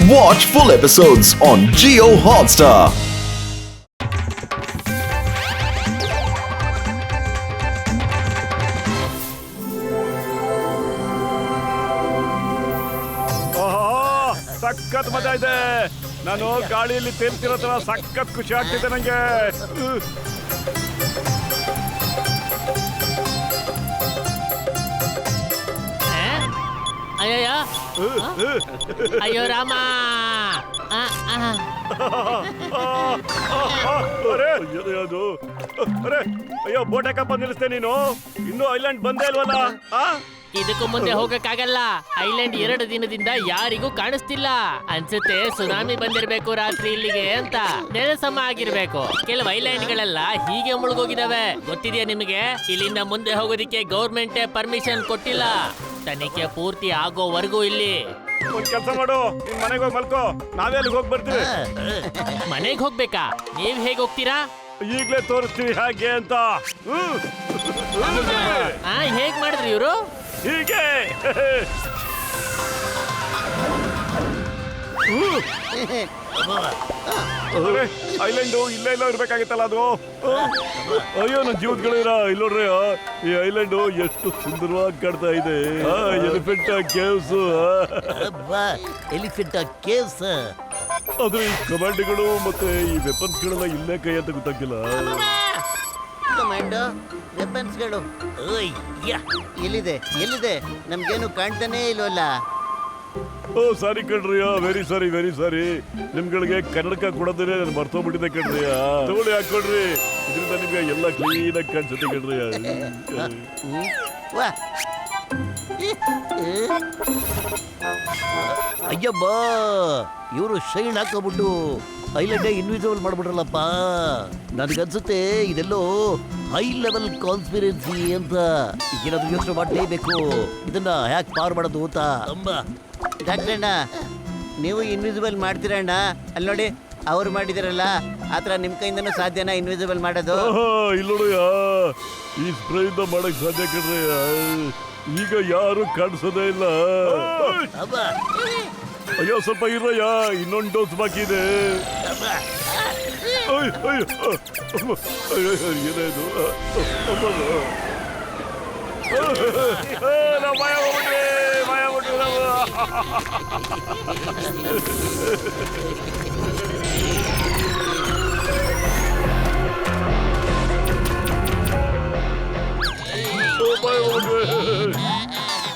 Watch full episodes on Jio Hotstar. ಸಖತ್ ಮಜಾ ಇದೆ. ನಾನು ಗಾಳಿಯಲ್ಲಿ ತೇಲ್ತಿರೋ ತರ ಸಖತ್ ಖುಷಿ ಆಗ್ತಿದೆ ನಂಗೆ. ಅಯ್ಯೋ ರಾಮ. ಅರೆ ಅದು ಅರೆ ಅಯ್ಯೋ ಬೋಟ್ ಯಾಕಪ್ಪ ನಿಲ್ಲಿಸ್ತೆ ನೀನು? ಇನ್ನೂ ಐಲ್ಯಾಂಡ್ ಬಂದೇ ಇಲ್ವಲ್ಲ? ಇದಕ್ಕೂ ಮುಂದೆ ಹೋಗಕ್ಕಾಗಲ್ಲ. ಐಲ್ಯಾಂಡ್ 2 ದಿನದಿಂದ ಯಾರಿಗೂ ಕಾಣಿಸ್ತಿಲ್ಲ. ಅನ್ಸುತ್ತೆ ಸುನಾಮಿ ಬಂದಿರ್ಬೇಕು ರಾತ್ರಿ ಇಲ್ಲಿಗೆ ಅಂತ. ನೆಲಸಮ ಆಗಿರ್ಬೇಕು. ಕೆಲವು ಐಲ್ಯಾಂಡ್ಗಳೆಲ್ಲ ಹೀಗೆ ಮುಳುಗೋಗಿದಾವೆ. ಗೊತ್ತಿದೆಯಾ ನಿಮಗೆ? ಇಲ್ಲಿಂದ ಮುಂದೆ ಹೋಗೋದಿಕ್ಕೆ ಗೌರ್ಮೆಂಟ್ ಪರ್ಮಿಷನ್ ಕೊಟ್ಟಿಲ್ಲ. ತನಿಖೆ ಪೂರ್ತಿ ಆಗೋವರೆಗೂ ಇಲ್ಲಿ. ಒಂದ್ ಕೆಲಸ ಮಾಡು, ನಿನ್ ಮನೆಗೆ ಹೋಗಿ ಮಲ್ಕೋ. ನಾವೇ ಅಲ್ಲಿಗೆ ಹೋಗಿ ಬರ್ತೀವಿ. ಮನೆಗೆ ಹೋಗ್ಬೇಕಾ? ನೀವ್ ಹೇಗ್ ಹೋಗ್ತೀರಾ? ಈಗ್ಲೇ ತೋರಿಸ್ತೀವಿ ಹೇಗೆ ಅಂತ. ಹೇಗ್ ಮಾಡಿದ್ರಿ ಇವ್ರು? ಹೀಗೆ ಐಲ್ಯಾಂಡು ಇಲ್ಲೇ ಇಲ್ಲ ಇರ್ಬೇಕಾಗಿತ್ತಲ್ಲ ಅದು. ಅಯ್ಯೋ ನನ್ನ ಜೀವದ್ಗಳಿರ ಇಲ್ಲಿ ನೋಡ್ರಿ. ಈ ಐಲ್ಯಾಂಡು ಎಷ್ಟು ಸುಂದರವಾಗಿ ಕಾಣ್ತಾ ಇದೆ. Elephant caves. Elephant caves. ಆದ್ರೆ ಈ ಕಮಾಂಡ್ಗಳು ಮತ್ತೆ ಈ ವೆಪನ್ಸ್ ಗಳೆಲ್ಲ ಇಲ್ಲೇ ಕೈ ಅಂತ ಗೊತ್ತಾಗಿಲ್ಲ. ಕಮಾಂಡೋ ವೆಪನ್ಸ್ಗಳು ಎಲ್ಲಿದೆ ಎಲ್ಲಿದೆ? ನಮ್ಗೇನು ಕಾಣ್ತಾನೇ ಇಲ್ವಲ್ಲ. ಓ ಸಾರಿ ಕಣ್ರಿಯ, ವೆರಿ ಸಾರಿ ವೆರಿ ಸಾರಿ. ನಿಮ್ಗಳಿಗೆ ಕನ್ನಡಕ ಕೊಡೋದ್ರೆ ನಾನು ಮರ್ತೋಗ್ಬಿಟ್ಟಿದ್ದೆ ಕಣ್ರಿಯ. ತಗೊಳ್ಳಿ ಹಾಕೊಡ್ರಿ, ಇದರಿಂದ ನಿಮ್ಗೆ ಎಲ್ಲ ಕ್ಲೀನ್ ಆಗಿ ಕಾಣಿಸುತ್ತೆ ಕಣ್ರಿಯ. ಅಯ್ಯಬ್ಬ, ಇವರು ಶೈನ್ ಹಾಕೋಬಿಟ್ಟು ಐಲ್ಯಾಂಡ್ ಇನ್ವಿಸಿಬಲ್ ಮಾಡ್ಬಿಟ್ರಲ್ಲಪ್ಪ. ನನಗನ್ಸುತ್ತೆ ಇದೆಲ್ಲೋ ಹೈ ಲೆವೆಲ್ ಕಾನ್ಸ್ಪಿರೆನ್ಸಿ ಅಂತ. ಏನಾದ್ರು ಯೋಚನೆ ಮಾಡಲೇಬೇಕು, ಇದನ್ನ ಹ್ಯಾಕ್ ಪಾರ್ ಮಾಡೋದು ಅಂತ. ಡಾಕ್ಟ್ರಣ್ಣ, ನೀವು ಇನ್ವಿಸಿಬಲ್ ಮಾಡ್ತೀರಣ್ಣ? ಅಲ್ಲಿ ನೋಡಿ, ಅವ್ರು ಮಾಡಿದಾರಲ್ಲ, ಆ ಥರ ನಿಮ್ಮ ಕೈಯಿಂದನೂ ಸಾಧ್ಯನಾ ಇನ್ವಿಸಿಬಲ್ ಮಾಡೋದು? ಇಲ್ಲ ನೋಡಿಯ, ಈ ಸ್ಪ್ರೇ ಇಂದ ಮಾಡಕ್ ಸಾಧ್ಯ ಕಣ್ರಿಯ. ಈಗ ಯಾರು ಕಾಣಿಸೋದೇ ಇಲ್ಲ. ಅಯ್ಯೋ ಸ್ವಲ್ಪ ಇರಯ್ಯ, ಇನ್ನೊಂದು ಡೋಸ್ ಬಾಕಿ ಇದೆ. ಏನಾಯ್ತು? ನಾವು ಭಯ ಹೋಗ್ಬಿಟ್ರಿ, ಭಯ ಬಿಟ್ರಿ ನಾವು.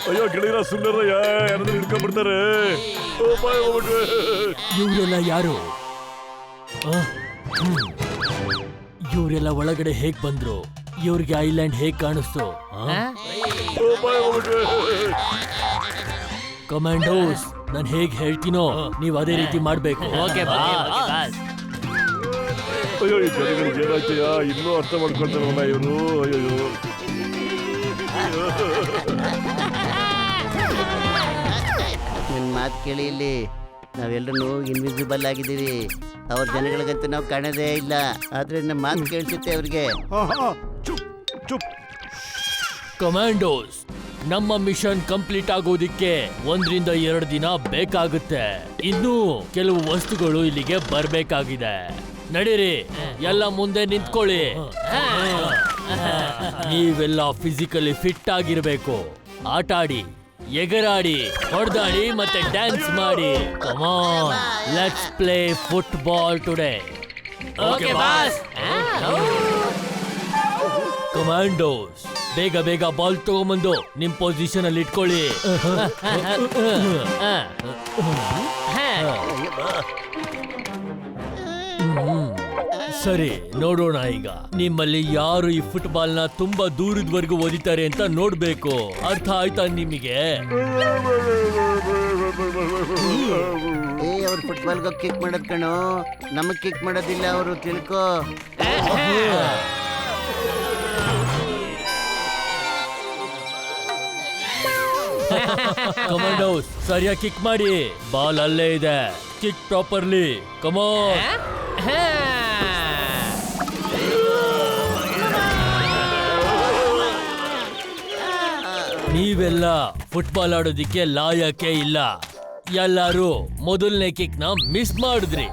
ಅಯ್ಯೋ ಗೆಳೆಯರ ಸುಂದರಯ್ಯ, ಯಾರಾದ್ರೂ ಹಿಡ್ಕೊಂಡ್ಬಿಡ್ತಾರೆ. ಇವರೆಲ್ಲ ಯಾರು? ಇವರೆಲ್ಲ ಒಳಗಡೆ ಹೇಗ್ ಬಂದ್ರು? ಇವ್ರಿಗೆ ಐಲ್ಯಾಂಡ್ ಹೇಗ್ ಕಾಣಿಸ್ತು? ಕಮಾಂಡೋಸ್, ನಾನ್ ಹೇಗ್ ಹೇಳ್ತೀನೋ ನೀವ್ ಅದೇ ರೀತಿ ಮಾಡ್ಬೇಕು. ಅಯ್ಯೋ ಈ ಜನಗಳಿಗೆ ಏನಾಗ್ತೀಯ? ಇನ್ನೂ ಅರ್ಥ ಮಾಡ್ಕೊಳ್ತಾರಲ್ಲ ಇವರು. ಅಯ್ಯೋ ನನ್ನ ಮಾತು ಕೇಳಿ, ಇಲ್ಲಿ ನಾವೆಲ್ಲರೂ ಇನ್ವಿಸಿಬಲ್ ಆಗಿದ್ದೀವಿ. ಅವ್ರ ಜನಗಳಿಗಂತೂ ನಾವು ಕಾಣೋದೇ ಇಲ್ಲ. ಆದ್ರೆ ನಮ್ಮ ಮಾತು ಕೇಳಿಸುತ್ತೆ ಅವ್ರಿಗೆ. ಕಮಾಂಡೋಸ್, ನಮ್ಮ ಮಿಷನ್ ಕಂಪ್ಲೀಟ್ ಆಗೋದಿಕ್ಕೆ 1 ರಿಂದ 2 ದಿನ ಬೇಕಾಗುತ್ತೆ. ಇನ್ನು ಕೆಲವು ವಸ್ತುಗಳು ಇಲ್ಲಿಗೆ ಬರ್ಬೇಕಾಗಿದೆ. ನಡೀರಿ, ಎಲ್ಲ ಮುಂದೆ ನಿಂತ್ಕೊಳ್ಳಿ. ನೀವೆಲ್ಲ ಫಿಸಿಕಲಿ ಫಿಟ್ ಆಗಿರ್ಬೇಕು. ಆಟ ಆಡಿ, ಎಗರಾಡಿ, ಹೊಡೆದಾಡಿ ಮತ್ತೆ ಡ್ಯಾನ್ಸ್ ಮಾಡಿ. Come on, let's play football today. Okay boss. Commandos, ಬೇಗ ಬೇಗ ಬಾಲ್ ತಗೊಂಬಂದು ನಿಮ್ ಪೊಸಿಷನ್ ಅಲ್ಲಿ ಇಟ್ಕೊಳ್ಳಿ. ಸರಿ, ನೋಡೋಣ ಈಗ. ನಿಮ್ಮಲ್ಲಿ ಯಾರು ಈ ಫುಟ್ಬಾಲ್ ನ ತುಂಬಾ ದೂರದವರೆಗೂ ಓದಿತಾರೆ ಅಂತ ನೋಡ್ಬೇಕು. ಅರ್ಥ ಆಯ್ತಾ ನಿಮಗೆ? ಅವ್ರು ಫುಟ್ಬಾಲ್ಗೆ ಕಿಕ್ ಮಾಡೋದ್ ಕಣೋ, ನಮಗ್ ಕಿಕ್ ಮಾಡೋದಿಲ್ಲ ಅವರು, ತಿಳ್ಕೋ. ಕಮಾಂಡೋಸ್, ಸರಿಯಾಗಿ ಕಿಕ್ ಮಾಡಿ. ಬಾಲ್ ಅಲ್ಲೇ ಇದೆ. Kick properly. Come on. ನೀವೆಲ್ಲ ಫುಟ್ಬಾಲ್ ಆಡೋದಿಕ್ಕೆ ಲಾಯಕ್ಕೆ ಇಲ್ಲ. ಎಲ್ಲರೂ ಮೊದಲನೇ ಕಿಕ್ ನ ಮಿಸ್ ಮಾಡಿದ್ರಿ.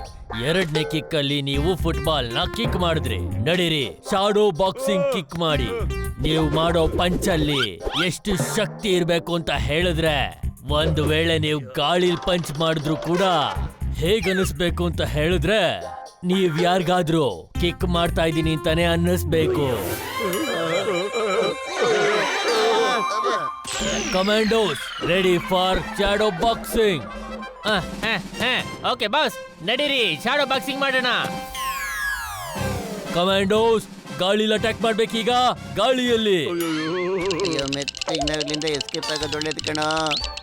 ಎರಡನೇ ಕಿಕ್ ಅಲ್ಲಿ ನೀವು ಫುಟ್ಬಾಲ್ ನ ಕಿಕ್ ಮಾಡಿದ್ರಿ. ನಡೀರಿ ಶಾಡೋ ಬಾಕ್ಸಿಂಗ್ ಕಿಕ್ ಮಾಡಿ. ನೀವು ಮಾಡೋ ಪಂಚಲ್ಲಿ ಎಷ್ಟು ಶಕ್ತಿ ಇರ್ಬೇಕು ಅಂತ ಹೇಳಿದ್ರೆ, ಒಂದು ವೇಳೆ ನೀವು ಗಾಳಿಲ್ ಪಂಚ್ ಮಾಡಿದ್ರು ಕೂಡ ಹೇಗನ್ನಿಸ್ಬೇಕು ಅಂತ ಹೇಳಿದ್ರೆ, ನೀವ್ ಯಾರಿಗಾದ್ರೂ ಕಿಕ್ ಮಾಡ್ತಾ ಇದೀನಿ ಅಂತಾನೆ ಅನ್ನಿಸ್ಬೇಕು. Commandos ready for shadow boxing. Okay boss, ನಡೀರಿ ಶಾಡೋ ಬಾಕ್ಸಿಂಗ್ ಮಾಡೋಣ. ಕಮಾಂಡೋಸ್ ಗಾಳಿಲಿ ಅಟ್ಯಾಕ್ ಮಾಡ್ಬೇಕೀಗ. ಗಾಳಿಯಲ್ಲಿ ಅಯ್ಯೋ, ಮೆತ್ತಿಗೆ ನಾವಿಲ್ಲಿಂದ ಎಸ್ಕೇಪ್ ಆಗೋದು ಒಳ್ಳೇದು ಕಣೋ.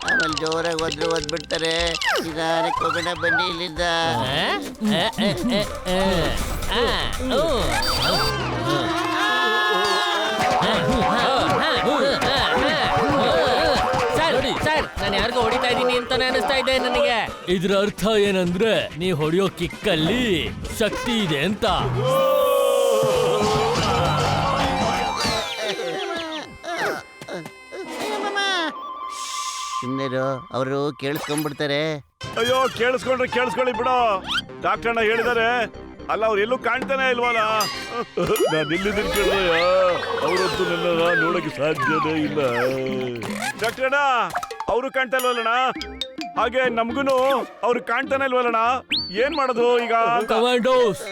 ಆಮೇಲೆ ಜೋರಾಗಿ ಹೋದ್ರು ಓದ್ಬಿಡ್ತಾರೆ. ನಿಧಾನಕ್ಕೆ ಹೋಗೋಣ ಬನ್ನಿ ಇಲ್ಲಿಂದ. ಸರ್, ನಾನು ಯಾರಿಗೂ ಹೊಡಿತಾ ಇದ್ದೀನಿ ಅಂತಾನೆ ಅನಿಸ್ತಾ ಇದೆ ನನಗೆ. ಇದ್ರ ಅರ್ಥ ಏನಂದ್ರೆ ನೀವ್ ಹೊಡೆಯೋ ಕಿಕ್ಕಲ್ಲಿ ಶಕ್ತಿ ಇದೆ ಅಂತ. ಸುಮ್ಮನೆ ಅವರು ಕೇಳಿಸ್ಕೊಂಡ್ಬಿಡ್ತಾರೆ. ಅಯ್ಯೋ, ಕೇಳಿಸ್ಕೊಳ್ಳಿ ಬಿಡೋ. ಡಾಕ್ಟರ್ ಅಣ್ಣ ಹೇಳಿದಾರೆ. ಅಲ್ಲ, ಅವ್ರು ಎಲ್ಲೂ ಕಾಣ್ತಾನೆ ಇಲ್ವಲ್ಲ. ನಾನು ಎಲ್ಲಿದ್ದೀನಿ ಕೇಳಿದೆಯ? ಅವರದ್ದು ನನ್ನ ನೋಡಕ್ಕೆ ಸಾಧ್ಯನೇ ಇಲ್ಲ. ಡಾಕ್ಟರ್ ಅಣ್ಣ, ಅವರು ಕಾಣ್ತಾ ಇಲ್ವಲ್ಲಣ್ಣ, ಹಾಗೆ ನಮ್ಗುನು ಅವ್ರು ಕಾಣ್ತಾನೆ ಇಲ್ವಲ್ಲಣ್ಣ. ಏನ್ ಮಾಡೋದು ಈಗ? Commandos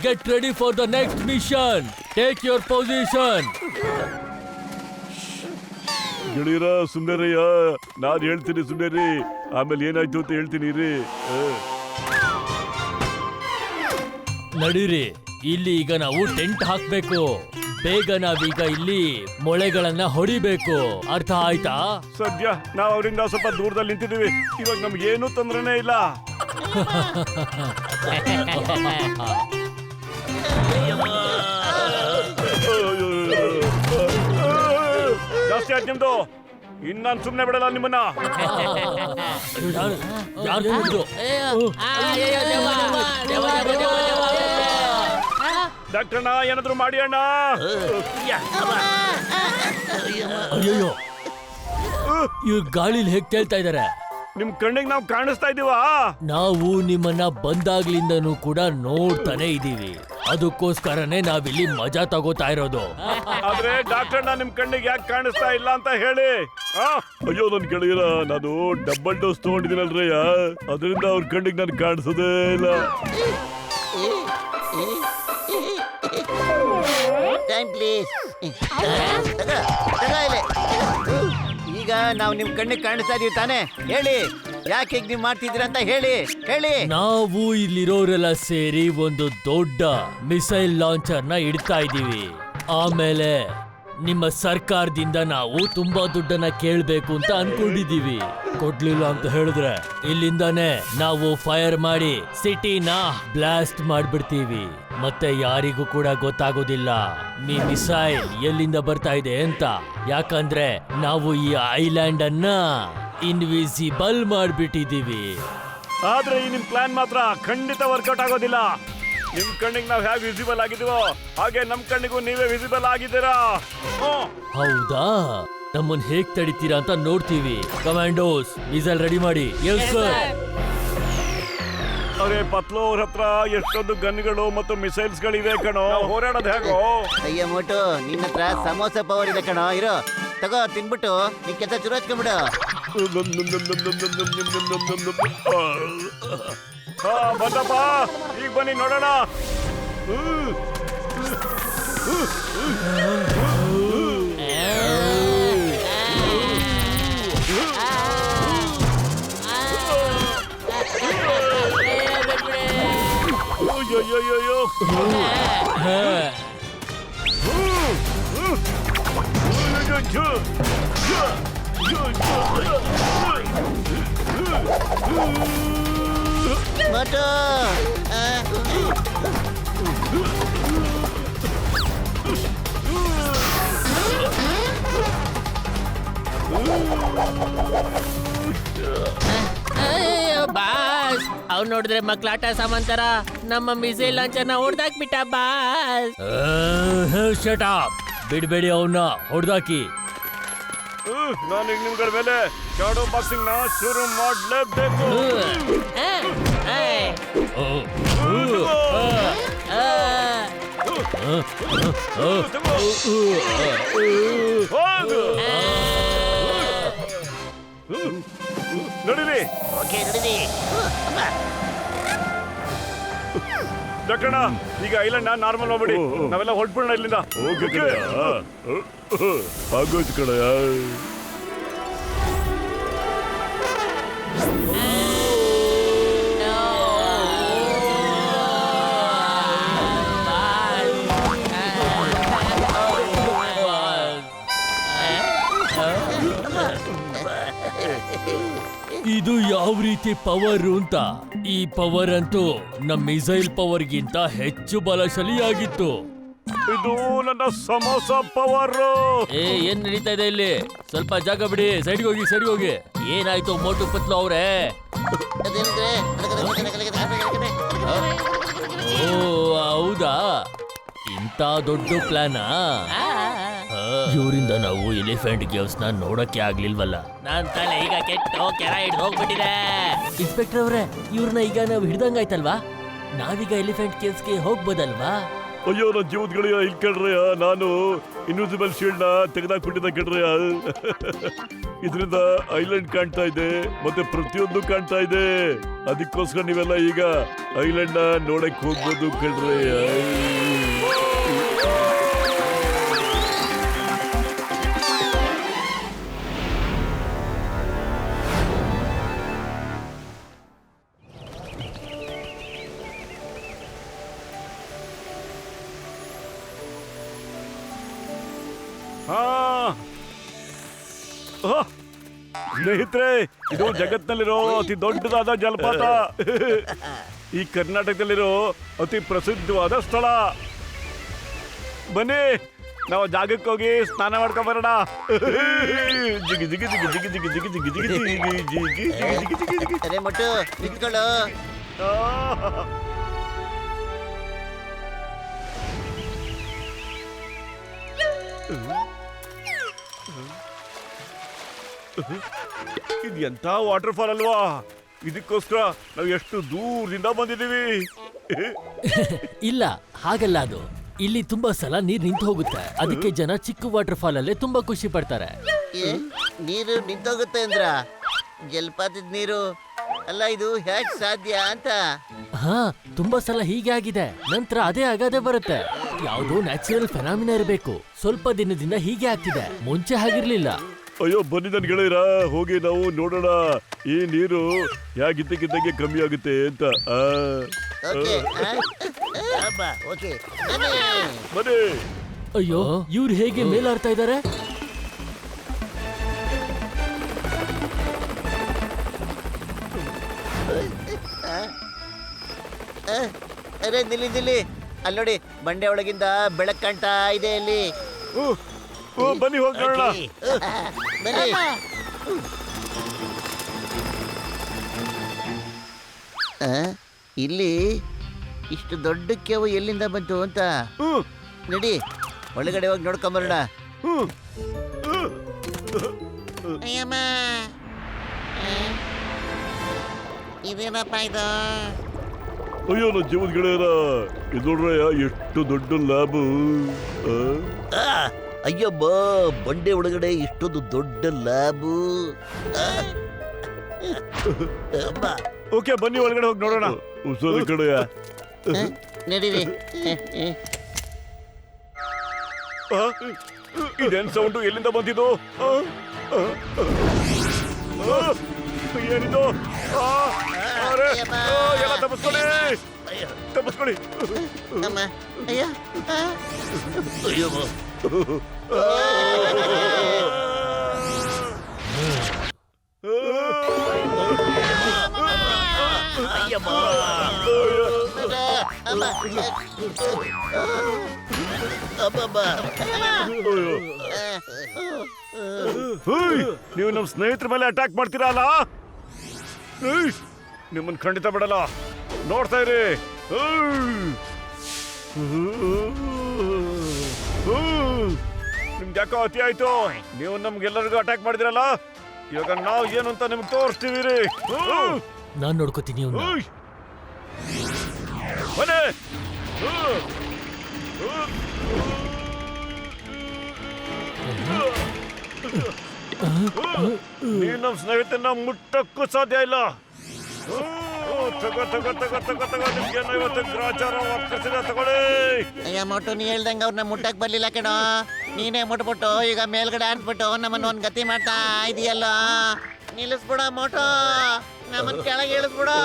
get ready for the next mission. Take your position. ಗೆಳೆಯರ ಸುಮ್ನೆರಯ್ಯ, ನಾನ್ ಹೇಳ್ತೀನಿ ಸುಮ್ನೆರಿ. ಆಮೇಲೆ ಏನಾಯ್ತು ಅಂತ ಹೇಳ್ತೀನಿ ರೀ. ನಡೀರಿ, ಇಲ್ಲಿ ಈಗ ನಾವು ಟೆಂಟ್ ಹಾಕ್ಬೇಕು. ಬೇಗ ನಾವೀಗ ಇಲ್ಲಿ ಮೊಳೆಗಳನ್ನ ಹೊಡಿಬೇಕು. ಅರ್ಥ ಆಯ್ತಾ? ಸದ್ಯ ನಾವು ಅವರಿಂದ ಸ್ವಲ್ಪ ದೂರದಲ್ಲಿ ನಿಂತಿದೀವಿ. ಇವಾಗ ನಮ್ಗೆ ಏನೂ ತೊಂದ್ರೆನೇ ಇಲ್ಲ. ಜಾಸ್ತಿ ಆಯ್ತು ನಿಮ್ದು. ಇನ್ನು ನಾನು ಸುಮ್ಮನೆ ಬಿಡಲ್ಲ ನಿಮ್ಮನ್ನ. ಡಾಕ್ಟರ್ ಅಣ್ಣ, ಏನಾದ್ರು ಮಾಡಿ ಅಣ್ಣ. ಅಯ್ಯೋ, ಇವ್ರು ಗಾಳಿಲಿ ಹೇಗ್ ಕೇಳ್ತಾ ಇದಾರೆ. ನಿಮ್ ಕಣ್ಣಿಗೆ ನಾವು ಕಾಣಿಸ್ತಾ ಇದೀವಾ? ನಾವು ನಿಮ್ಮನ್ನ ಬಂದಾಗ್ಲಿಂದನೂ ಕೂಡ ನೋಡ್ತಾನೆ ಇದೀವಿ. ಅದಕ್ಕೋಸ್ಕರನೇ ನಾವಿಲ್ಲಿ ಮಜಾ ತಗೋತಾ ಇರೋದು. ಆದ್ರೆ ಡಾಕ್ಟರ್ ಅಣ್ಣ, ನಿಮ್ ಕಣ್ಣಿಗೆ ಯಾಕೆ ಕಾಣಿಸ್ತಾ ಇಲ್ಲ ಅಂತ ಹೇಳಿ. ಅಯ್ಯೋ, ನನ್ ಗೆಳೆಯರ, ನಾನು ಡಬಲ್ ಡೋಸ್ ತಗೊಂಡಿದ್ದೀನಲ್ರಯ್ಯ, ಅದರಿಂದ ಅವ್ರ ಕಣ್ಣಿಗೆ ನನ್ ಕಾಣಿಸೋದೇ ಇಲ್ಲ. Time please. ಈಗ ನಾವು ನಿಮ್ ಕಣ್ಣಿಗೆ ಕಾಣಿಸ್ತಾ ಇದೀವಿ ತಾನೇ? ಹೇಳಿ, ಯಾಕೆ ಹೀಗೆ ನೀವು ಮಾಡ್ತಿದ್ದೀರ ಅಂತ ಹೇಳಿ. ನಾವು ಇಲ್ಲಿರೋರೆಲ್ಲ ಸೇರಿ ಒಂದು ದೊಡ್ಡ ಮಿಸೈಲ್ ಲಾಂಚರ್ ನ ಇಡ್ತಾ ಇದೀವಿ. ಆಮೇಲೆ ನಿಮ್ಮ ಸರ್ಕಾರದಿಂದ ನಾವು ತುಂಬಾ ದುಡ್ಡನ್ನ ಕೇಳ್ಬೇಕು ಅಂತ ಅನ್ಕೊಂಡಿದೀವಿ. ಕೊಡ್ಲಿಲ್ಲ ಅಂತ ಹೇಳಿದ್ರೆ ಇಲ್ಲಿಂದಾನೆ ನಾವು ಫೈರ್ ಮಾಡಿ ಸಿಟಿನ ಬ್ಲಾಸ್ಟ್ ಮಾಡ್ಬಿಡ್ತೀವಿ. ಮತ್ತೆ ಯಾರಿಗೂ ಕೂಡ ಗೊತ್ತಾಗೋದಿಲ್ಲ ಈ ಮಿಸೈಲ್ ಎಲ್ಲಿಂದ ಬರ್ತಾ ಇದೆ ಅಂತ. ಯಾಕಂದ್ರೆ ನಾವು ಈ ಐಲ್ಯಾಂಡ್ ಅನ್ನ ಇನ್ವಿಸಿಬಲ್ ಮಾಡ್ಬಿಟ್ಟಿದೀವಿ. ಆದ್ರೆ ಈ ನಿಮ್ ಪ್ಲಾನ್ ಮಾತ್ರ ಖಂಡಿತ ವರ್ಕೌಟ್ ಆಗೋದಿಲ್ಲ. ನಿಮ್ ಕಣ್ಣಿಗೆ ನಾವ್ ಹೇಗೆ ವಿಸಿಬಲ್ ಆಗಿದೀವೋ ಹಾಗೆ ನಮ್ ಕಣ್ಣಿಗೂ ನೀವೇ ವಿಸಿಬಲ್ ಆಗಿದ್ದೀರಾ. ಹೌದಾ? ನಮ್ಮನ್ ಹೇಗ್ ತಡಿತೀರಾ ಅಂತ ನೋಡ್ತೀವಿ. ಕಮಾಂಡೋಸ್ ಮಿಸೈಲ್ ರೆಡಿ ಮಾಡಿ. ಅರೆ ಪತ್ಲೋ, ಅವ್ರ ಹತ್ರ ಎಷ್ಟೊಂದು ಗನ್ಗಳು ಮತ್ತು ಮಿಸೈಲ್ಸ್ ಗಳಿವೆ ಕಣೋ. ಹೋರಾಡೋದು ಹೇಗೋ? ಅಯ್ಯ ಮೋಟು, ನಿನ್ನ ಹತ್ರ ಸಮೋಸ ಪವರ್ ಇದೆ ಕಣೋ. ಇರೋ ತಗೋ, ತಿನ್ಬಿಟ್ಟು ನಿನ್ ಕೆಲಸ ಶುರು ಹಚ್ಕೊಂಡ್ಬಿಡು. ಬಂದಪ್ಪ, ಈಗ ಬನ್ನಿ ನೋಡೋಣ. ಮೋಟು, ಬಾಸ್, ಅವ್ರು ನೋಡಿದ್ರೆ ಮಕ್ಳಾಟ ಸಾಮಾಂತರ ನಮ್ಮ ಮಿಸೈಲ್ ಲಾಂಚರ್ನ ಹೊಡೆದಾಕ್ಬಿಟ್ಟ ಬಾಸ್. ಶಟ್ ಅಪ್, ಬಿಡ್ಬೇಡಿ ಅವನ್ನ ಹೊಡೆದಾಕಿ. ನಾನು ಈಗ ನಿಮ್ಗಳ ಮೇಲೆ ಶಾಡೋ ಬಾಕ್ಸಿಂಗ್ ನ ಶುರು ಮಾಡ್ಲೇಬೇಕು. ನಡೀರಿ ಡಾಕ್ಟರ್, ಈಗ ಐಲ್ಯಾಂಡ್ ನಾರ್ಮಲ್ ಮಾಡ್ಬಿಡಿ, ನಾವೆಲ್ಲ ಹೊರಟ್ಬಿಡೋಣ ಇಲ್ಲಿಂದ. ಆಗೋಯ್ತು ಕಣ. ಇದು ಯಾವ ರೀತಿ ಪವರ್ ಅಂತ? ಈ ಪವರ್ ಅಂತೂ ನಮ್ಮ ಮಿಸೈಲ್ ಪವರ್ಗಿಂತ ಹೆಚ್ಚು ಬಲಶಾಲಿಯಾಗಿತ್ತು. ಇದು ನನ್ನ ಸಮೋಸ ಪವರ್. ಏನ್ ನಡೀತಾ ಇದೆ ಇಲ್ಲಿ? ಸ್ವಲ್ಪ ಜಾಗ ಬಿಡಿ, ಸೈಡ್ಗೆ ಹೋಗಿ, ಸೈಡ್ಗೆ ಹೋಗಿ. ಏನಾಯ್ತು ಮೋಟು ಪತ್ಲು ಅವ್ರೆ? ಓ ಹೌದಾ, ಇಂಥ ದೊಡ್ಡ ಪ್ಲಾನಾ? ಇವರಿಂದ ನಾವು ಎಲಿಫೆಂಟ್ ಗೇವ್ಸ್ ನ ನೋಡಕ್ಕೆ ಆಗ್ಲಿಲ್ವಲ್ಲ. ನಾನ್ ತಲೆ ಈಗ ಕೆಟ್ಟು ಕೆರ ಹಿಡ್ದು ಹೋಗ್ಬಿಟ್ಟಿದೆ. ಇನ್ಸ್ಪೆಕ್ಟರ್ ಅವ್ರೆ, ಇವ್ರನ್ನ ಈಗ ನಾವು ಹಿಡ್ದಂಗಾಯ್ತಲ್ವಾ? ನಾವೀಗ ಎಲಿಫೆಂಟ್ ಕೇವ್ಸ್ಗೆ ಹೋಗ್ಬೋದಲ್ವಾ? ಅಯ್ಯೋ, ನನ್ನ ಜೀವದಗಳಿಯ ಇಲ್ಲಿ ಕೇಳ್ರಯ್ಯ, ನಾನು ಇನ್ವಿಸಿಬಲ್ ಶೀಲ್ಡ್ ನ ತೆಗೆದಾಕ್ಬಿಟ್ಟಿದ್ದ ಕೇಳ್ರಯ್ಯ. ಇದರಿಂದ ಐಲ್ಯಾಂಡ್ ಕಾಣ್ತಾ ಇದೆ, ಮತ್ತೆ ಪ್ರತಿಯೊಂದು ಕಾಣ್ತಾ ಇದೆ. ಅದಕ್ಕೋಸ್ಕರ ನೀವೆಲ್ಲ ಈಗ ಐಲ್ಯಾಂಡ್ ನ ನೋಡಕ್ ಹೋಗ್ಬೋದು ಕೇಳ್ರಯ್ಯ. ಸ್ನೇಹಿತರೆ, ಇದು ಜಗತ್ತಿನಲ್ಲಿರೋ ಅತಿ ದೊಡ್ಡದಾದ ಜಲಪಾತ. ಈ ಕರ್ನಾಟಕದಲ್ಲಿರೋ ಅತಿ ಪ್ರಸಿದ್ಧವಾದ ಸ್ಥಳ. ಬನ್ನಿ, ನಾವು ಜಾಗಕ್ಕೆ ಹೋಗಿ ಸ್ನಾನ ಮಾಡ್ಕೊಂಡ್ ಬರೋಣ. ಜಿಗಿ ಜಿಗಿ ಜಿಗಿ ಜಿಗಿ ಜಿಗಿ ಜಿಗಿ ಜಿಗಿ ಜಿಗಿ ಜಿಗಿ ಜಿಗಿ ಜಿಗಿ ಜಿಗಿ. ಅರೆ ಮಟ್ಟು ನಿಂತ್ಕೊಳ್ಳು. ಇದು ಎಂತ ವಾಟರ್ ಫಾಲ್ ಅಲ್ವಾ? ಇದಕ್ಕೋಸ್ಕರ ನಾವು ಎಷ್ಟು ದೂರದಿಂದ ಬಂದಿದ್ದೀವಿ. ಇಲ್ಲ, ಹಾಗಲ್ಲ. ಅದು ಇಲ್ಲಿ ತುಂಬಾ ಸಲ ನೀರ್ ನಿಂತು ಹೋಗುತ್ತೆ, ಅದಕ್ಕೆ ಜನ ಚಿಕ್ಕ ವಾಟರ್ ಫಾಲ್ ಅಲ್ಲೇ ತುಂಬಾ ಖುಷಿ ಪಡ್ತಾರೆ. ನೀರು ನಿಂತೋಗುತ್ತೆ ಅಂದ್ರ? ಜಲಪಾತದ ನೀರು ಅಲ್ಲ, ಇದು ಹೇಗ್ ಸಾಧ್ಯ ಅಂತ? ಹಾ, ತುಂಬಾ ಸಲ ಹೀಗೆ ಆಗಿದೆ, ನಂತರ ಅದೇ ಆಗದೆ ಬರುತ್ತೆ. ಯಾವುದೋ ನ್ಯಾಚುರಲ್ ಫೆನಾಮಿನಾ ಇರಬೇಕು. ಸ್ವಲ್ಪ ದಿನದಿಂದ ಹೀಗೆ ಆಗ್ತಿದೆ, ಮುಂಚೆ ಹಾಗಿರ್ಲಿಲ್ಲ. ಅಯ್ಯೋ, ಬನ್ನಿ ನನ್ ಗೆಳೆಯರ, ಹೋಗಿ ನಾವು ನೋಡೋಣ ಈ ನೀರು ಹೇಗಿದ್ದಕ್ಕಿದ್ದಂಗೆ ಕಮ್ಮಿ ಆಗುತ್ತೆ ಅಂತ. ಬನ್ನಿ. ಅಯ್ಯೋ, ಇವ್ರು ಹೇಗೆ ಮೇಲಾಡ್ತಾ ಇದ್ದಾರೆ? ಅರೆ ನಿಲ್ಲಿ ನಿಲ್ಲಿ, ಅಲ್ಲಿ ನೋಡಿ, ಬಂಡೆ ಒಳಗಿಂದ ಬೆಳಕ್ ಕಾಣ್ತಾ ಇದೆ ಅಲ್ಲಿ. ಬನ್ನಿ ಹೋಗಿ ನೋಡೋಣ. ಬನ್ನಿ. ಇಲ್ಲಿ ಇಷ್ಟು ದೊಡ್ಡ ಕೆವು ಎಲ್ಲಿಂದ ಬಂತು ಅಂತ ನಡಿ, ಒಳಗಡೆ ಹೋಗಿ ನೋಡ್ಕೊಂಬರೋಣ. ಅಯ್ಯಮ್ಮ, ಇದೇನಪ್ಪ ಇದು? ಅಯ್ಯೋ, ನನ್ನ ಜೀವದ ಗೆಳೆಯರ, ಇದು ನೋಡ್ರಯ್ಯ, ಎಷ್ಟು ದೊಡ್ಡ ಲ್ಯಾಬ್. ಅಯ್ಯಬ್ಬ, ಬಂಡೆ ಒಳಗಡೆ ಇಷ್ಟೊಂದು ದೊಡ್ಡ ಲ್ಯಾಬು. ಓಕೆ, ಬನ್ನಿ ಒಳಗಡೆ ಹೋಗಿ ನೋಡೋಣ. ಹುಷಾರು ಕಡೆಯ. ನಡೀರಿ. ಇದೇನ್ ಸೌಂಡು? ಎಲ್ಲಿಂದ ಬಂದಿದ್ದು? ಏನಿದು? ಎಲ್ಲ ತಪ್ಪಿಸ್ಕೊಳ್ಳಿ, ತಪ್ಪಿಸ್ಕೊಳ್ಳಿ. ಅಯ್ಯ, ಅಯ್ಯೋ, ನೀವು ನಮ್ಮ ಸ್ನೇಹಿತರ ಮೇಲೆ ಅಟ್ಯಾಕ್ ಮಾಡ್ತೀರಲ್ಲ, ನಿಮ್ಮನ್ನ ಖಂಡಿತ ಬಿಡಲ್ಲ. ನೋಡ್ತಾ ಇರಿ. ನಿಮ್ಗೆ ಯಾಕೋ ಅತಿ ಆಯ್ತು. ನೀವು ನಮ್ಗೆಲ್ಲರಿಗೂ ಅಟ್ಯಾಕ್ ಮಾಡಿದ್ರಲ್ಲ, ಇವಾಗ ನಾವು ಏನು ಅಂತ ನಿಮ್ಗೆ ತೋರಿಸ್ತೀವಿ ರೀ. ನಾನ್ ನೋಡ್ಕೋತೀನಿ ಇವ್ನ. ಬನ್ನಿ. ನೀನು ನಮ್ಮ ಸ್ನೇಹಿತನ ಮುಟ್ಟಕ್ಕೂ ಸಾಧ್ಯ ಇಲ್ಲ. ತಗೋ ತಗೋ ತಗೋ ತಗೋ ತಗೋ, ನಿಮ್ಗೆ ಇವತ್ತು ಗ್ರಾಚಾರ ವರ್ತಿಸಿದೆ, ತಗೊಳ್ಳಿ. ಅಯ್ಯ ಮೋಟು, ನೀ ಹೇಳ್ದಂಗ ಅವ್ರನ್ನ ಮುಟ್ಟಕ್ ಬರ್ಲಿಲ್ಲ ಕಣೋ. ನೀನೇ ಮುಟ್ಬಿಟ್ಟು ಈಗ ಮೇಲ್ಗಡೆ ಅನ್ಸ್ಬಿಟ್ಟು ನಮ್ಮನ್ನ ಒಂದ್ ಗತಿ ಮಾಡ್ತಾ ಇದೆಯಲ್ಲ. ನಿಲ್ಲಿಸ್ಬಿಡ ಮೋಟು, ನಮ್ಮನ್ ಕೆಳಗೆ ಇಳಿಸ್ಬಿಡು.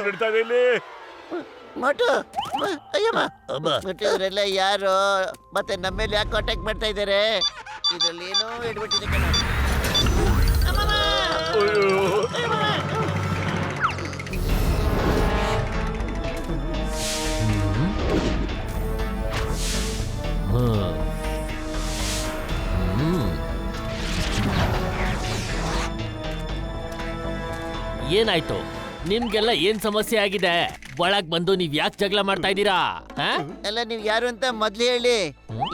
ನಡೀತಾ ಇದೆ ಇಲ್ಲಿ. ಮೋಟು, ಅಯ್ಯಮ್ಮ, ಇವರೆಲ್ಲ ಯಾರು ಮತ್ತೆ ನಮ್ಮ ಮೇಲೆ ಯಾಕೆ ಅಟ್ಯಾಕ್ ಮಾಡ್ತಾ ಇದ್ದಾರೆ? ಇದ್ರಲ್ಲಿ ಏನೋ ಇಡ್ಬಿಟ್ಟಿದೆ ಕಣ. ಏನಾಯ್ತು? ನಿಮ್ಗೆಲ್ಲ ಏನ್ ಸಮಸ್ಯೆ ಆಗಿದೆ? ಒಳಗ್ ಬಂದು ನೀವ್ ಯಾಕೆ ಜಗಳ ಮಾಡ್ತಾ ಇದ್ದೀರಾ? ಎಲ್ಲ ನೀವ್ ಯಾರು ಅಂತ ಮೊದ್ಲು ಹೇಳಿ.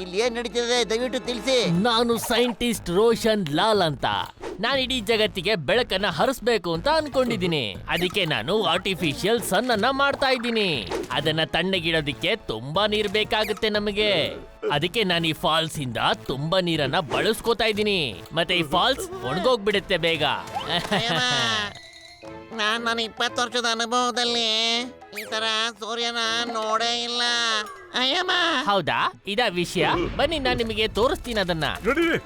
ಇಲ್ಲಿ ಏನ್ ನಡೀತಿದೆ ದಯವಿಟ್ಟು ತಿಳಿಸಿ. ನಾನು ಸೈಂಟಿಸ್ಟ್ ರೋಷನ್ ಲಾಲ್ ಅಂತ. ನಾನು ಇಡೀ ಜಗತ್ತಿಗೆ ಬೆಳಕನ್ನ ಹರಿಸ್ಬೇಕು ಅಂತ ಅನ್ಕೊಂಡಿದ್ದೀನಿ. ಅದಕ್ಕೆ ನಾನು ಆರ್ಟಿಫಿಷಿಯಲ್ ಸನ್ ಅನ್ನ ಮಾಡ್ತಾ ಇದ್ದೀನಿ. ಅದನ್ನ ತಣ್ಣಗಿಡೋದಿಕ್ಕೆ ತುಂಬಾ ನೀರ್ ಬೇಕಾಗುತ್ತೆ ನಮಗೆ. ಅದಕ್ಕೆ ನಾನು ಈ ಫಾಲ್ಸ್ ಇಂದ ತುಂಬಾ ನೀರನ್ನ ಬಳಸ್ಕೋತಾ ಇದ್ದೀನಿ. ಮತ್ತೆ ಈ ಫಾಲ್ಸ್ ಒಣಗೋಗ್ಬಿಡುತ್ತೆ ಬೇಗ. ನನ್ನ 20 ವರ್ಷದ ಅನುಭವದಲ್ಲಿ ಈ ತರ ಸೂರ್ಯನ ನೋಡೇ ಇಲ್ಲ. ಅಯ್ಯಮ್ಮ, ಹೌದಾ? ಇದ ವಿಷಯ. ಬನ್ನಿ ನಾನು ನಿಮಗೆ ತೋರಿಸ್ತೀನಿ ಅದನ್ನ. ನಡೀರಿ.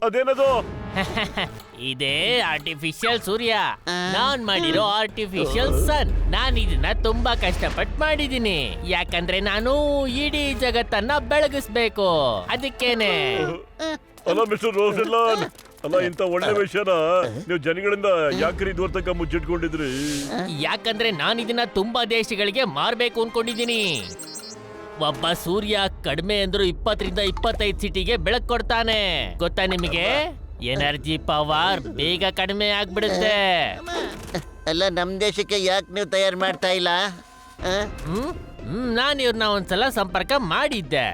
ಅದೇನದು? ಇದೇ ಆರ್ಟಿಫಿಷಿಯಲ್ ಸೂರ್ಯ. ನಾನ್ ಮಾಡಿರೋ ಆರ್ಟಿಫಿಷಿಯಲ್ ಸನ್. ನಾನ್ ಇದನ್ನ ತುಂಬಾ ಕಷ್ಟಪಟ್ಟು ಮಾಡಿದೀನಿ. ಯಾಕಂದ್ರೆ ನಾನು ಇಡೀ ಜಗತ್ತನ್ನ ಬೆಳಗಿಸ್ಬೇಕು. ಅದಕ್ಕೇನೆ. ಅಲ್ಲ ಮಿಸ್ಟರ್ ರೋಸೆಲ್ಲಾನ್, ಅಲ್ಲ ಇಂತ ಒಳ್ಳೆ ವಿಷಯನ ನೀವು ಜನಗಳಿಂದ ಯಾಕ್ರಿ ಇದುವರೆ ತನಕ ಮುಚ್ಚಿಟ್ಕೊಂಡಿದ್ರಿ? ಯಾಕಂದ್ರೆ ನಾನು ಇದನ್ನ ತುಂಬಾ ದೇಶಗಳಿಗೆ ಮಾರ್ಬೇಕು ಅನ್ಕೊಂಡಿದೀನಿ. ಒಬ್ಬ ಸೂರ್ಯ ಕಡಿಮೆ ಅಂದ್ರೂ 20 ರಿಂದ 25 ಸಿಟಿಗೆ ಬೆಳಕು ಕೊಡ್ತಾನೆ. ಗೊತ್ತಾ ನಿಮಗೆ? ಎನರ್ಜಿ ಪವರ್ ಬೇಗ ಕಡಿಮೆ ಆಗ್ಬಿಡುತ್ತೆ. ಎಲ್ಲ ನಮ್ ದೇಶಕ್ಕೆ ಯಾಕೆ ನೀವು ತಯಾರು ಮಾಡ್ತಾ ಇಲ್ಲ? ನಾನು ಇವ್ರನ್ನ ಒಂದ್ಸಲ ಸಂಪರ್ಕ ಮಾಡಿದ್ದೆ.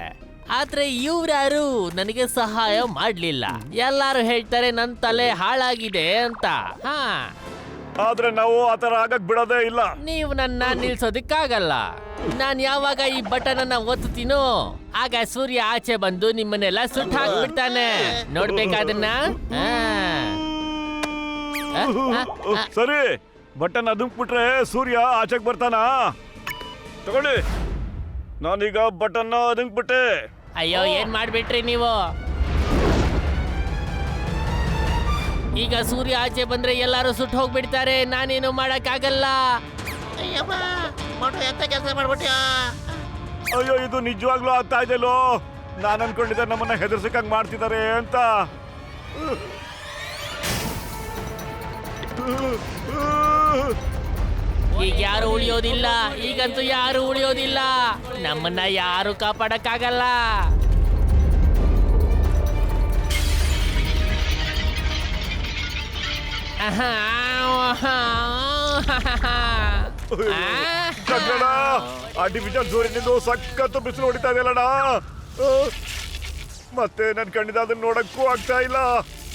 ಆದ್ರೆ ಇವ್ರ್ಯಾರು ನನಗೆ ಸಹಾಯ ಮಾಡ್ಲಿಲ್ಲ. ಎಲ್ಲಾರು ಹೇಳ್ತಾರೆ ನನ್ ತಲೆ ಹಾಳಾಗಿದೆ ಅಂತ. ಆದ್ರೆ ನಾವು ಆತರ ಆಗಕ್ ಬಿಡೋದೇ ಇಲ್ಲ. ನೀವು ನನ್ನ ನಿಲ್ಸೋದಿಕ್ಕಾಗಲ್ಲ. ನಾನ್ ಯಾವಾಗ ಈ ಬಟನ್ ಅನ್ನ ಒತ್ತುತ್ತೀನೋ ಆಗ ಸೂರ್ಯ ಆಚೆ ಬಂದು ನಿಮ್ಮನ್ನೆಲ್ಲ ಸುಟ್ಟು ಹಾಕ್ಬಿಡ್ತಾನೆ. ನೋಡ್ಬೇಕಾದನ್ನ. ಸರಿ, ಬಟನ್ ಅದುಕ್ಬಿಟ್ರೆ ಸೂರ್ಯ ಆಚೆಗೆ ಬರ್ತಾನ? ತಗೊಳ್ಳಿ, ನಾನೀಗ ಬಟನ್ ಅದುಕ್ಬಿಟ್ಟೆ. ಅಯ್ಯೋ, ಏನ್ ಮಾಡ್ಬಿಟ್ರಿ ನೀವು? ಈಗ ಸೂರ್ಯ ಆಚೆ ಬಂದ್ರೆ ಎಲ್ಲಾರು ಸುಟ್ಟು ಹೋಗ್ಬಿಡ್ತಾರೆ. ನಾನೇನು ಮಾಡಕ್ಕಾಗಲ್ಲ. ಅಯ್ಯಮ್ಮ, ಮೋಟು ಎಂತ ಕೆಲಸ ಮಾಡ್ಬಿಟ್ಯಾ? ಅಯ್ಯೋ, ಇದು ನಿಜವಾಗ್ಲೂ ಆಗ್ತಾ ಇದೆಯಲ್ಲೋ. ನಾನು ಅನ್ಕೊಂಡಿದ್ದೆ ನಮ್ಮನ್ನ ಹೆದರ್ಸಕ್ಕಂಗ್ ಮಾಡ್ತಿದ್ದಾರೆ ಅಂತ. ಈಗ ಯಾರು ಉಳಿಯೋದಿಲ್ಲ. ಈಗಂತೂ ಯಾರು ಉಳಿಯೋದಿಲ್ಲ. ನಮ್ಮನ್ನ ಯಾರು ಕಾಪಾಡಕ್ಕಾಗಲ್ಲ. ಆರ್ಟಿಫಿಷಿಯಲ್ ಸೂರ್ಯನಿಂದ ಸಖತ್ತು ಬಿಸಿಲು ಹೊಡಿತಾ ಇದೆಯಲ್ಲಣ್ಣ. ಮತ್ತೆ ನನ್ ಕಣ್ಣಿಂದ ಅದನ್ನ ನೋಡಕ್ಕೂ ಆಗ್ತಾ ಇಲ್ಲ.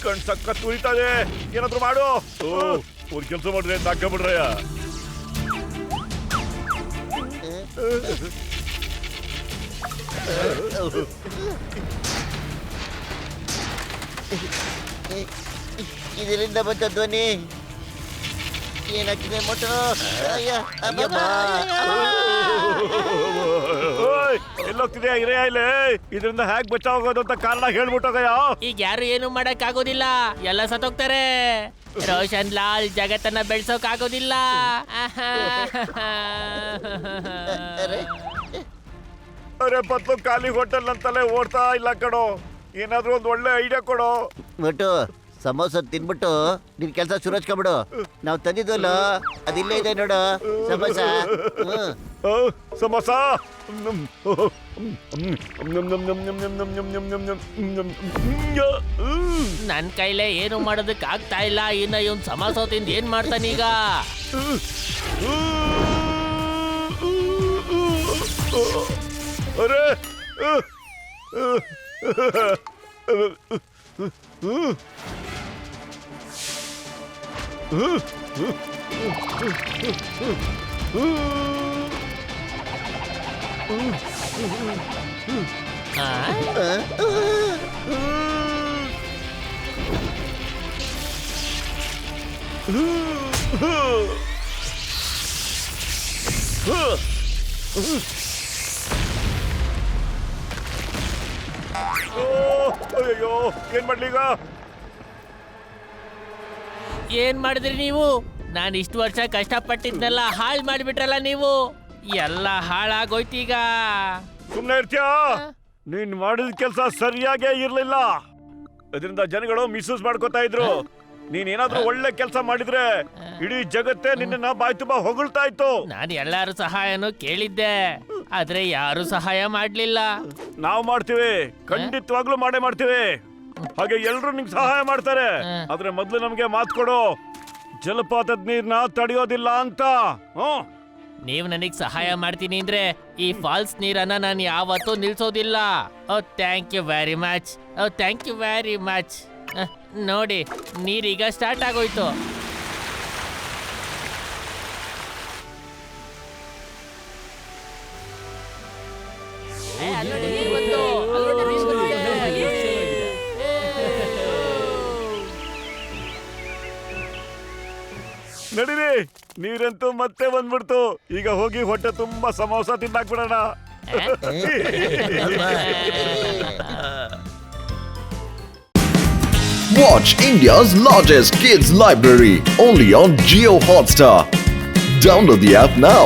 ಕಣ್ ಸಖತ್ ಉರಿತಾ ಇದೆ. ಏನಾದ್ರು ಮಾಡು. ಒಂದ್ ಕೆಲಸ ಮಾಡ್ರಿ, ಹಾಕಬಿಡ್ರಯ್ಯ. ಇದರಿಂದ ಬಂದ ಧ್ವನಿ ಏನಾಗ್ತಿದೆ ಮೋಟು? ಎಲ್ಲೋಗ್ತಿದ್ಯಾ ಇರೇ ಇಲ್ಲಿ? ಇದರಿಂದ ಹ್ಯಾಕ್ ಬಚಾವಾಗೋದು ಅಂತ ಕಾರಣ ಹೇಳ್ಬಿಟ್ಟೋಗಯ್ಯ. ಈಗ ಯಾರು ಏನು ಮಾಡಕ್ ಆಗೋದಿಲ್ಲ. ಎಲ್ಲ ಸತ್ತೋಗ್ತಾರೆ. ರೋಷನ್ ಲಾಲ್ ಜಗತ್ತನ್ನ ಬೆಳ್ಸೋಕ್ ಆಗೋದಿಲ್ಲ. ಅರೆ ಬತ್ಲು ಖಾಲಿ ಹೋಟೆಲ್ ಅಂತಲೇ ಓಡ್ತಾ ಇಲ್ಲ ಕಣೋ. ಏನಾದ್ರೂ ಒಂದು ಒಳ್ಳೆ ಐಡಿಯಾ ಕೊಡೋ. ಒಟ್ಟು ಸಮೋಸ ತಿನ್ಬಿಟ್ಟು ನಿನ್ ಕೆಲಸ ಶುರು ಹಚ್ಕೊಂಬಿಡು. ನಾವು ತಂದಿದ್ವಲ್ಲ ಅದಿಲ್ಲೇ ಇದೆ ನೋಡು ಸಮೋಸ. ಸಮೋಸ. ನನ್ ಕೈಲೇ ಏನು ಮಾಡೋದಕ್ ಆಗ್ತಾ ಇಲ್ಲ. ಇನ್ನ ಇವನ್ ಸಮೋಸ ತಿಂದು ಏನ್ ಮಾಡ್ತಾನೀಗ? ಅರೆ ಅಯ್ಯೋ, ಏನ್ ಮಾಡ್ಲೀಗ? ಏನ್ ಮಾಡಿದ್ರಿ ನೀವು? ನಾನು ಇಷ್ಟು ವರ್ಷ ಕಷ್ಟಪಟ್ಟಿದ್ನೆಲ್ಲ ಹಾಳು ಮಾಡಿಬಿಟ್ರಲ್ಲ ನೀವು. ಎಲ್ಲ ಹಾಳಾಗೋಯ್ತೀಗ. ಸುಮ್ನೆ ಇರ್ತೀಯಾ? ನೀನ್ ಮಾಡಿದ ಕೆಲಸ ಸರಿಯಾಗೇ ಇರ್ಲಿಲ್ಲ. ಅದರಿಂದ ಜನಗಳು ಮಿಸ್ಯೂಸ್ ಮಾಡ್ಕೋತಾ ಇದ್ರು. ನೀನ್ ಏನಾದ್ರೂ ಒಳ್ಳೆ ಕೆಲಸ ಮಾಡಿದ್ರೆ ಇಡೀ ಜಗತ್ತೇ ನಿನ್ನ ಬಾಯ್ ತುಂಬಾ ಹೊಗಳ್ತಾ ಇತ್ತು. ನಾನು ಎಲ್ಲಾರು ಸಹಾಯನೂ ಕೇಳಿದ್ದೆ, ಆದ್ರೆ ಯಾರು ಸಹಾಯ ಮಾಡ್ಲಿಲ್ಲ. ನಾವು ಮಾಡ್ತೀವಿ, ಖಂಡಿತವಾಗ್ಲೂ ಮಾಡೇ ಮಾಡ್ತೀವಿ. ಹಾಗೆ ಎಲ್ರು ನಿಂಗೆ ಸಹಾಯ ಮಾಡ್ತಾರೆ. ಆದ್ರೆ ಮೊದ್ಲು ನಮ್ಗೆ ಮಾತು ಕೊಡು, ಜಲಪಾತದ ನೀರ್ನ ತಡೆಯೋದಿಲ್ಲ ಅಂತ. ನೀವು ನನಗ್ ಸಹಾಯ ಮಾಡ್ತೀನಿ ಅಂದ್ರೆ ಈ ಫಾಲ್ಸ್ ನೀರನ್ನ ನಾನು ಯಾವತ್ತೂ ನಿಲ್ಸೋದಿಲ್ಲ. Oh thank you very much. Oh thank you very much. ನೋಡಿ, ನೀರೀಗ ಸ್ಟಾರ್ಟ್ ಆಗೋಯ್ತು. ನಡೀರಿ, ನೀರಂತೂ ಮತ್ತೆ ಬಂದ್ಬಿಡ್ತು. ಈಗ ಹೋಗಿ ಹೊಟ್ಟೆ ತುಂಬಾ samosa ತಿಂದಾಕ್ಬಿಡೋಣ. Watch India's largest kids library only on Jio Hotstar. Download the app now.